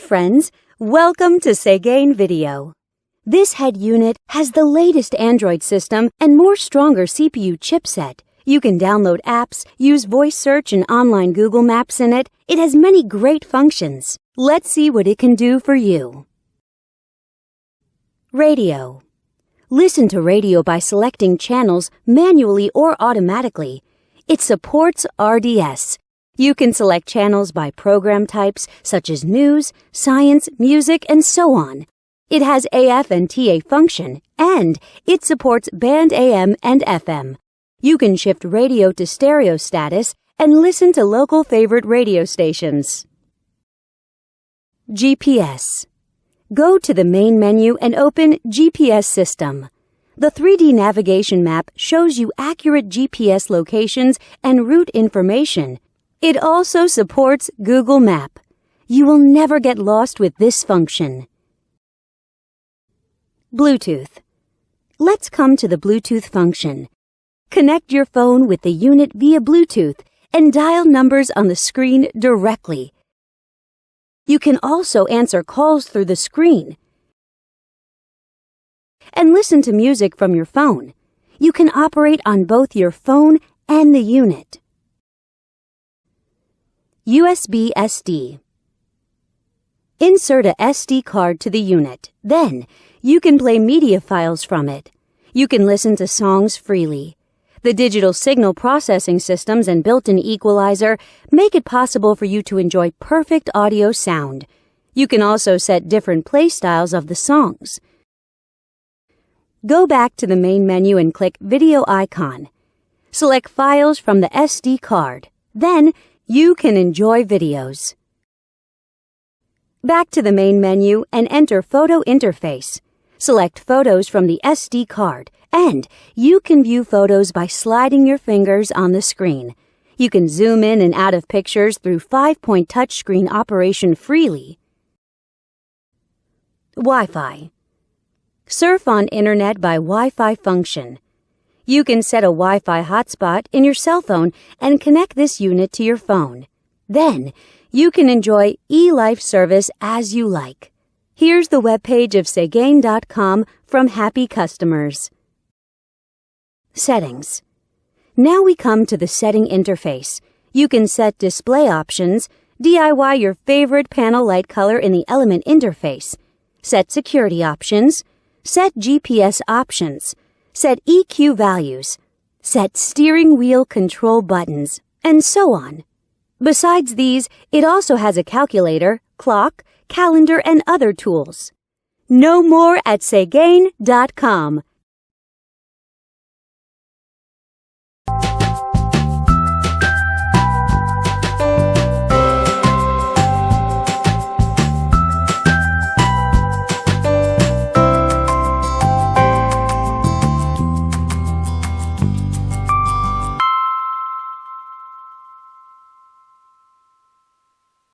friends, welcome to Segain Video. This head unit has the latest Android system and more stronger CPU chipset. You can download apps, use voice search and online Google Maps in it. It has many great functions. Let's see what it can do for you. Radio. Listen to radio by selecting channels manually or automatically. It supports RDS. You can select channels by program types such as news, science, music, and so on. It has AF and TA function, and it supports band AM and FM. You can shift radio to stereo status and listen to local favorite radio stations. GPS. Go to the main menu and open GPS System. The 3D navigation map shows you accurate GPS locations and route information. It also supports Google Map. You will never get lost with this function. Bluetooth. Let's come to the Bluetooth function. Connect your phone with the unit via Bluetooth and dial numbers on the screen directly. You can also answer calls through the screen and listen to music from your phone. You can operate on both your phone and the unit. USB SD. Insert a SD card to the unit. Then, you can play media files from it. You can listen to songs freely. The digital signal processing systems and built-in equalizer make it possible for you to enjoy perfect audio sound. You can also set different play styles of the songs. Go back to the main menu and click Video icon. Select files from the SD card. Then, you can enjoy videos. Back to the main menu and enter Photo Interface. Select photos from the SD card, and you can view photos by sliding your fingers on the screen. You can zoom in and out of pictures through 5-point touchscreen operation freely. Wi-Fi. Surf on Internet by Wi-Fi function. You can set a Wi-Fi hotspot in your cell phone and connect this unit to your phone. Then, you can enjoy eLife service as you like. Here's the webpage of Segain.com from happy customers. Settings. Now we come to the setting interface. You can set display options, DIY your favorite panel light color in the element interface, set security options, set GPS options, set EQ values, set steering wheel control buttons, and so on. Besides these, it also has a calculator, clock, calendar, and other tools. Know more at Segain.com.